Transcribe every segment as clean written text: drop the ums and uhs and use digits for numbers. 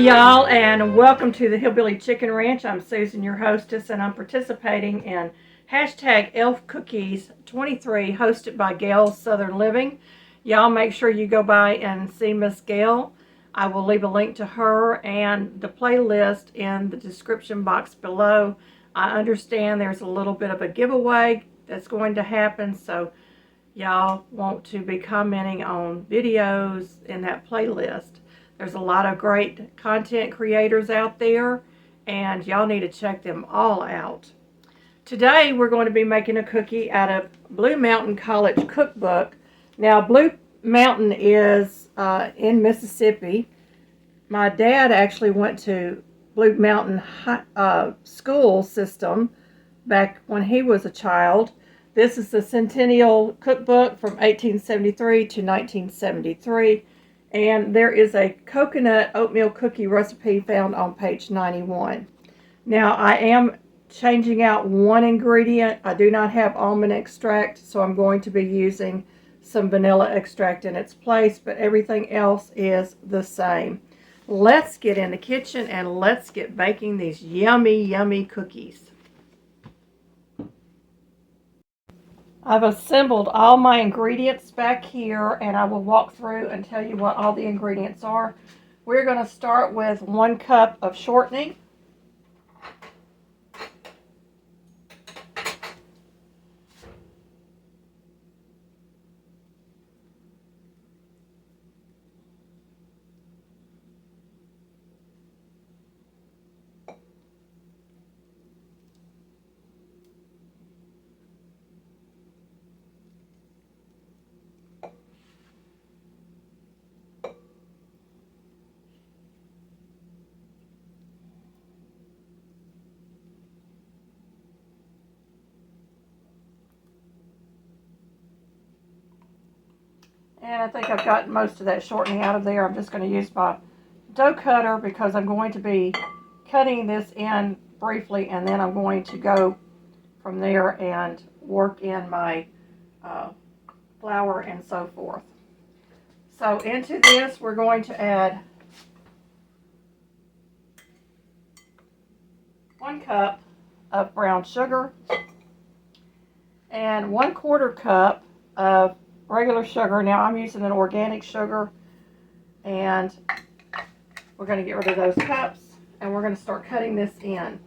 y'all, and welcome to the Hillbilly Chicken Ranch. I'm Susan, your hostess, and I'm participating in hashtag Elf Cookies 23, hosted by Gail's Southern Living. Y'all make sure you go by and see Miss Gail. I will leave a link to her and the playlist in the description box below. I understand there's a little bit of a giveaway that's going to happen, so y'all want to be commenting on videos in that playlist. There's a lot of great content creators out there, and y'all need to check them all out. Today we're going to be making a cookie out of Blue Mountain College Cookbook. Now, Blue Mountain is in Mississippi. My dad actually went to Blue Mountain school system back when he was a child. This is the Centennial Cookbook from 1873 to 1973. And there is a coconut oatmeal cookie recipe found on page 91. Now, I am changing out one ingredient. I do not have almond extract, so I'm going to be using some vanilla extract in its place, but everything else is the same. Let's get in the kitchen and let's get baking these yummy, yummy cookies. I've assembled all my ingredients back here, and I will walk through and tell you what all the ingredients are. We're going to start with 1 cup of shortening. And I think I've got most of that shortening out of there. I'm just going to use my dough cutter because I'm going to be cutting this in briefly, and then I'm going to go from there and work in my flour and so forth. So into this we're going to add 1 cup of brown sugar and 1/4 cup of regular sugar. Now I'm using an organic sugar, and we're going to get rid of those cups, and we're going to start cutting this in.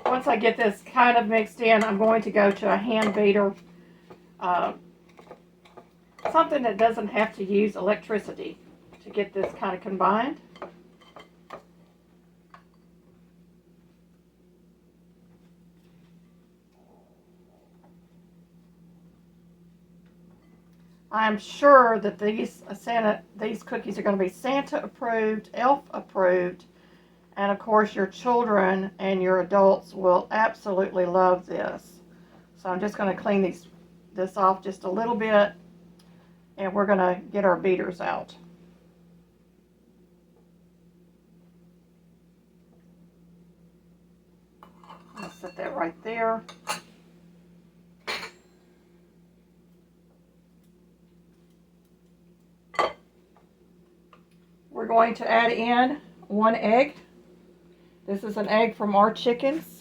Once I get this kind of mixed in, I'm going to go to a hand beater. Something that doesn't have to use electricity to get this kind of combined. I'm sure that these cookies are going to be Santa approved, Elf approved, and of course your children and your adults will absolutely love this. So I'm just going to clean this off just a little bit, and we're going to get our beaters out. I'll set that right there. We're going to add in 1 egg. This is an egg from our chickens.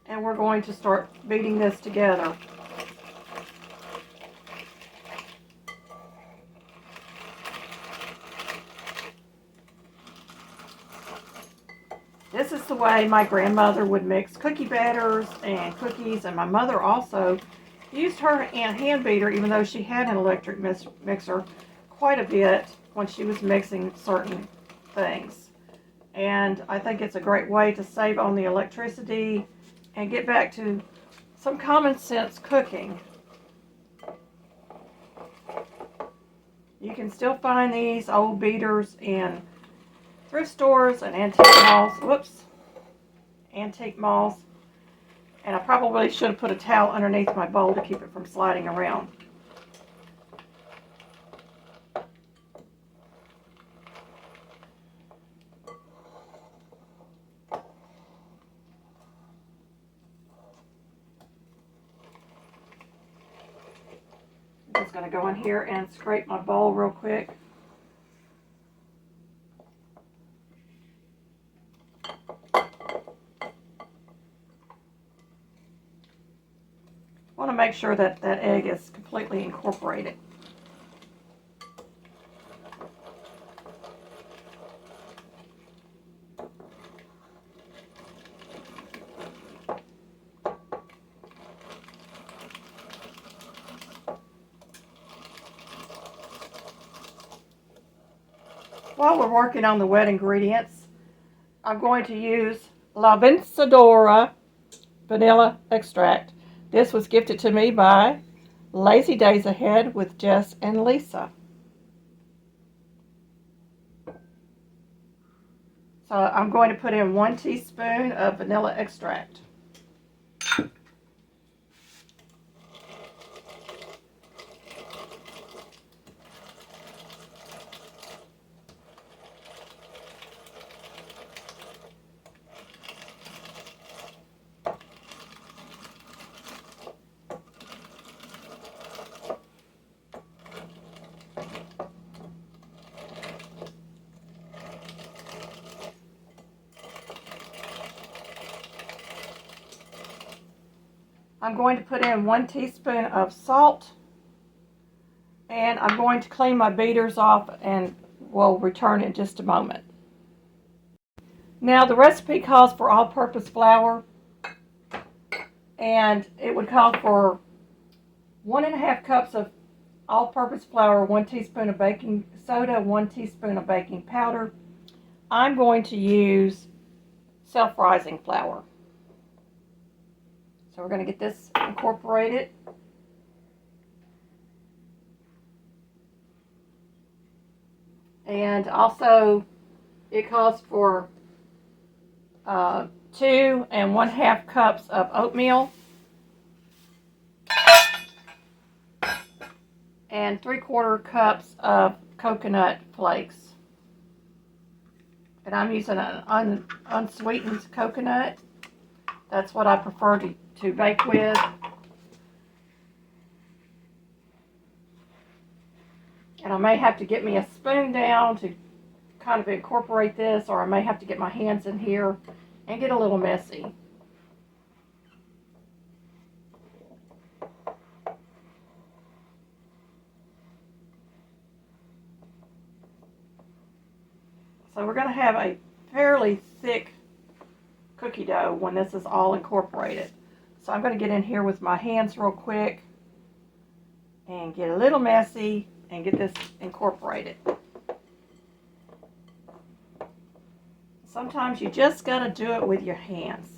And we're going to start beating this together. This is the way my grandmother would mix cookie batters and cookies, and my mother also used her hand beater, even though she had an electric mixer, quite a bit when she was mixing certain things. And I think it's a great way to save on the electricity and get back to some common sense cooking. You can still find these old beaters in thrift stores and antique malls. And I probably should have put a towel underneath my bowl to keep it from sliding around. I'm just going to go in here and scrape my bowl real quick. I want to make sure that that egg is completely incorporated. While we're working on the wet ingredients, I'm going to use La Vencedora vanilla extract. This was gifted to me by Lazy Days Ahead with Jess and Lisa. So I'm going to put in 1 teaspoon of vanilla extract. I'm going to put in 1 teaspoon of salt, and I'm going to clean my beaters off and we'll return in just a moment. Now the recipe calls for all-purpose flour, and it would call for 1.5 cups of all-purpose flour, 1 teaspoon of baking soda, 1 teaspoon of baking powder. I'm going to use self-rising flour. So we're going to get this incorporated. And also it calls for 2 1/2 cups of oatmeal and 3/4 cups of coconut flakes. And I'm using an unsweetened coconut. That's what I prefer to bake with. And I may have to get me a spoon down to kind of incorporate this, or I may have to get my hands in here and get a little messy. So we're going to have a fairly thick cookie dough when this is all incorporated. So I'm going to get in here with my hands real quick and get a little messy and get this incorporated. Sometimes you just got to do it with your hands.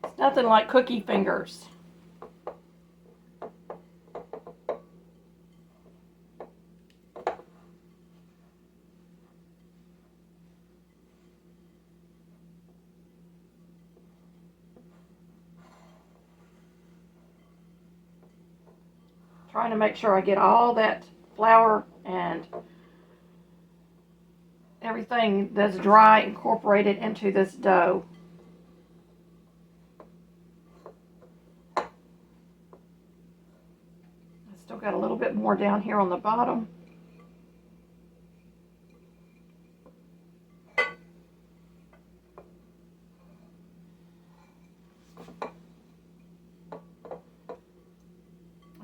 It's nothing like cookie fingers. Trying to make sure I get all that flour and everything that's dry incorporated into this dough. I still got a little bit more down here on the bottom.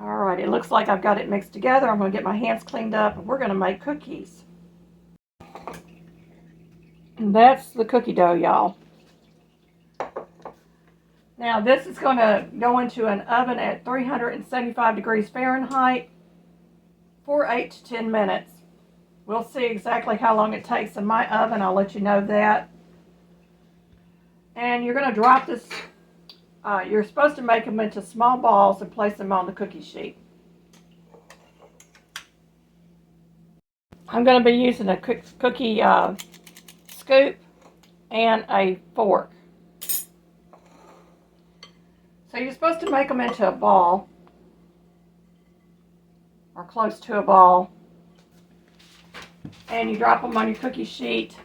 Alright, it looks like I've got it mixed together. I'm going to get my hands cleaned up and we're going to make cookies. And that's the cookie dough, y'all. Now this is going to go into an oven at 375 degrees Fahrenheit for 8 to 10 minutes. We'll see exactly how long it takes in my oven. I'll let you know that. And you're going to drop this. You're supposed to make them into small balls and place them on the cookie sheet. I'm going to be using a cookie scoop and a fork. So you're supposed to make them into a ball, or close to a ball, and you drop them on your cookie sheet.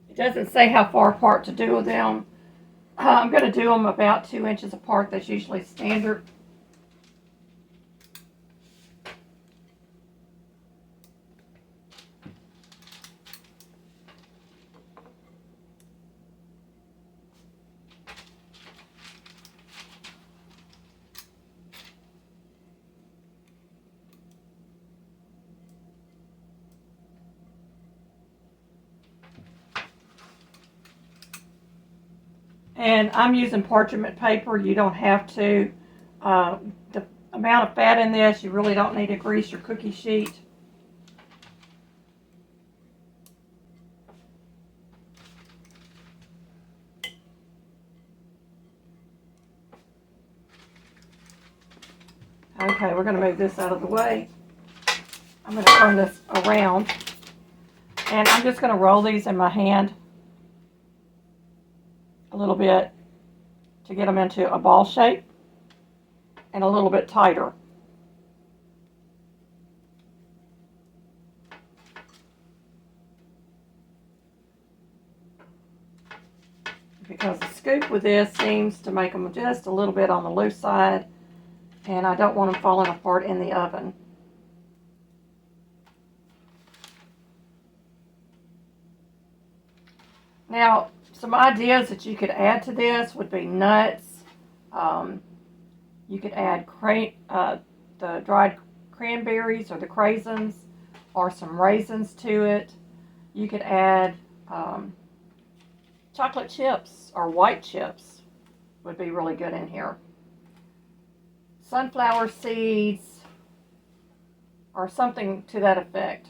It doesn't say how far apart to do them. I'm going to do them about 2 inches apart. That's usually standard. And I'm using parchment paper. You don't have to. The amount of fat in this, you really don't need to grease your cookie sheet. Okay, we're going to move this out of the way. I'm going to turn this around. And I'm just going to roll these in my hand a little bit to get them into a ball shape and a little bit tighter. Because the scoop with this seems to make them just a little bit on the loose side, and I don't want them falling apart in the oven. Now, some ideas that you could add to this would be nuts. You could add the dried cranberries or the craisins, or some raisins to it. You could add chocolate chips or white chips would be really good in here. Sunflower seeds or something to that effect.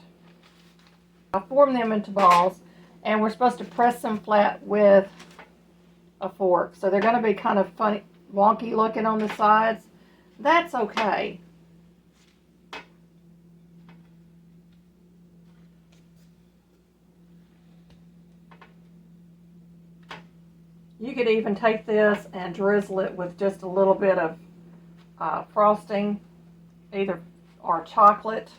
I'll form them into balls, and we're supposed to press them flat with a fork. So they're going to be kind of funny, wonky looking on the sides. That's okay. You could even take this and drizzle it with just a little bit of frosting, or chocolate.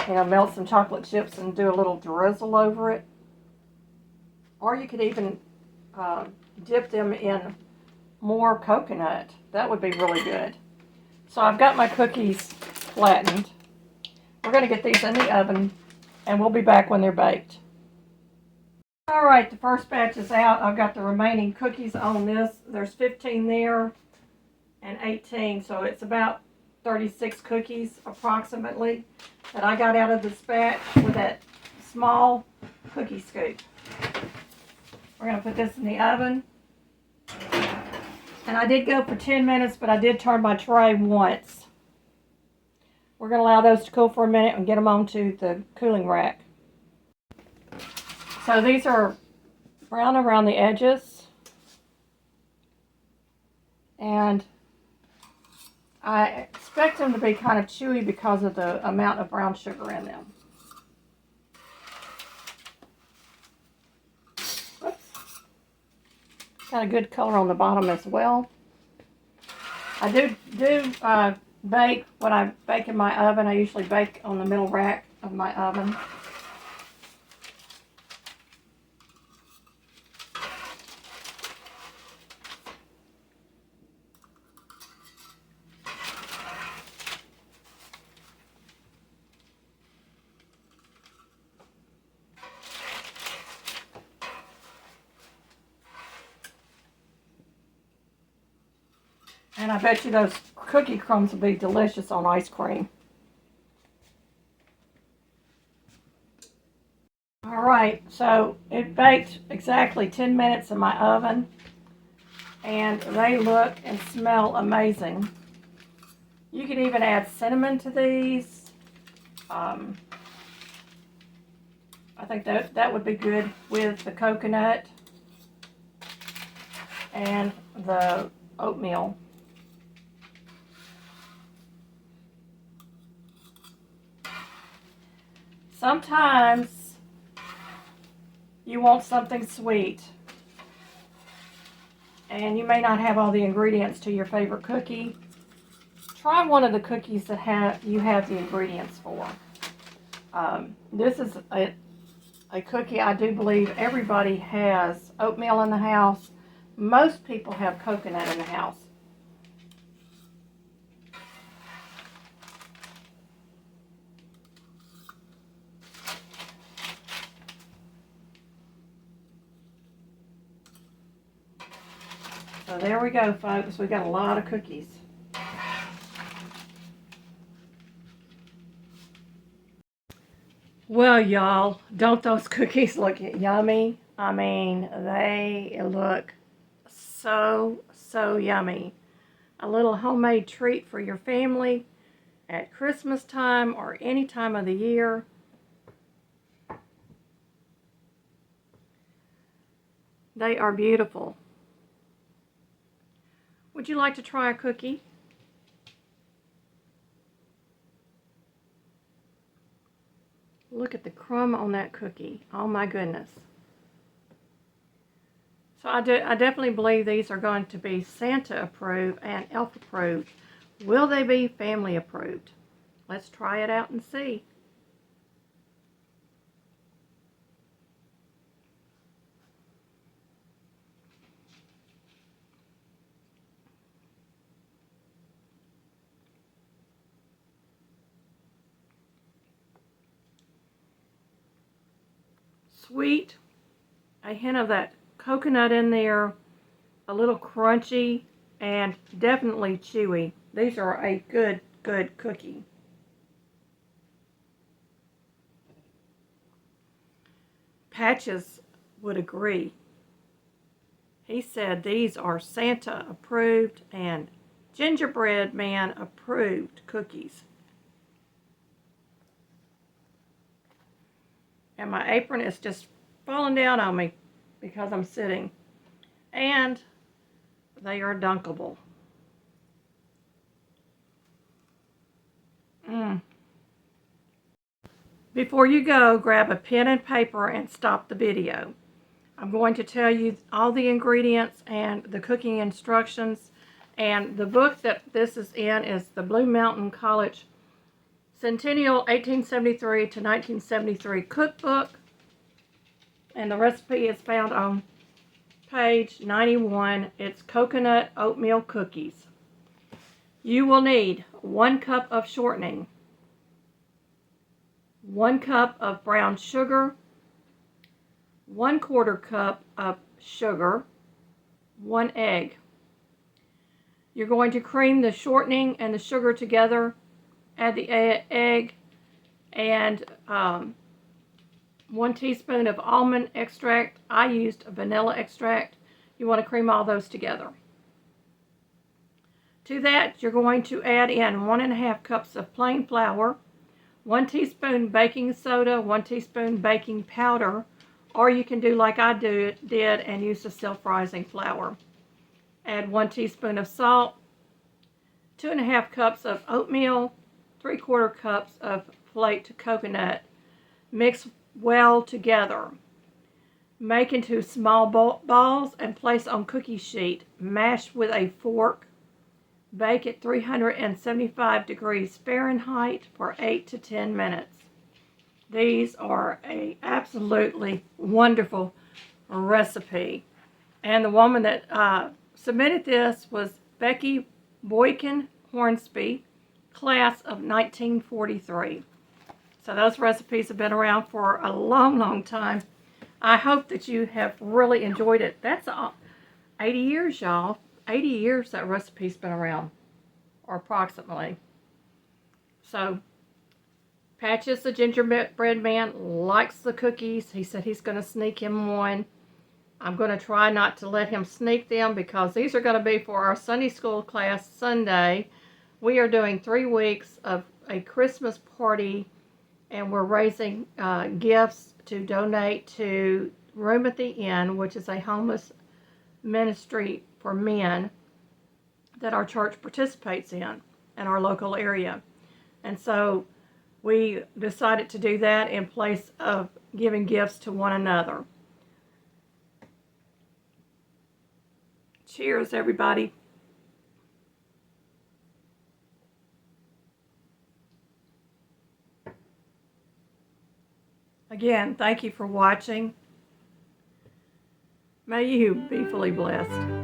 Melt some chocolate chips and do a little drizzle over it. Or you could even dip them in more coconut. That would be really good. So I've got my cookies flattened. We're going to get these in the oven, and we'll be back when they're baked. Alright, the first batch is out. I've got the remaining cookies on this. There's 15 there and 18, so it's about 36 cookies approximately that I got out of this batch with that small cookie scoop. We're going to put this in the oven. And I did go for 10 minutes, but I did turn my tray once. We're going to allow those to cool for a minute and get them onto the cooling rack. So these are brown around the edges, and I expect them to be kind of chewy because of the amount of brown sugar in them. Oops. Got a good color on the bottom as well. I do bake when I bake in my oven. I usually bake on the middle rack of my oven. And I bet you those cookie crumbs will be delicious on ice cream. Alright, so it baked exactly 10 minutes in my oven, and they look and smell amazing. You can even add cinnamon to these. I think that would be good with the coconut and the oatmeal. Sometimes you want something sweet. and you may not have all the ingredients to your favorite cookie, try one of the cookies that you have the ingredients for. This is a cookie I do believe everybody has oatmeal in the house. Most people have coconut in the house. So there we go, folks. We got a lot of cookies. Well, y'all, don't those cookies look yummy? I mean, they look so yummy. A little homemade treat for your family at Christmas time or any time of the year. They are beautiful. Would you like to try a cookie? Look at the crumb on that cookie. Oh my goodness. So I definitely believe these are going to be Santa approved and Elf approved. Will they be family approved? Let's try it out and see. Sweet, a hint of that coconut in there, a little crunchy, and definitely chewy. These are a good cookie. Patches would agree. He said these are Santa approved and gingerbread man approved cookies. And my apron is just falling down on me because I'm sitting. And they are dunkable. Before you go, grab a pen and paper and stop the video. I'm going to tell you all the ingredients and the cooking instructions. And the book that this is in is the Blue Mountain College Centennial 1873 to 1973 Cookbook. And the recipe is found on page 91. It's coconut oatmeal cookies. You will need 1 cup of shortening, 1 cup of brown sugar, 1/4 cup of sugar, 1 egg. You're going to cream the shortening and the sugar together, add the egg, and 1 teaspoon of almond extract. I used vanilla extract. You want to cream all those together. To that, you're going to add in 1½ cups of plain flour, 1 teaspoon baking soda, 1 teaspoon baking powder, or you can do like I did and use the self-rising flour. Add 1 teaspoon of salt, 2½ cups of oatmeal, 3/4 cups of flaked coconut. Mix well together. Make into small balls and place on cookie sheet. Mash with a fork. Bake at 375 degrees Fahrenheit for 8 to 10 minutes. These are a absolutely wonderful recipe. And the woman that submitted this was Becky Boykin Hornsby, class of 1943. So those recipes have been around for a long time. I hope that you have really enjoyed it. That's 80 years, y'all. 80 years that recipe's been around, or approximately. So, Patches the gingerbread man likes the cookies. He said he's going to sneak him one. I'm going to try not to let him sneak them because these are going to be for our Sunday school class Sunday. We are doing 3 weeks of a Christmas party, and we're raising gifts to donate to Room at the Inn, which is a homeless ministry for men that our church participates in our local area. And so we decided to do that in place of giving gifts to one another. Cheers, everybody. Again, thank you for watching. May you be fully blessed.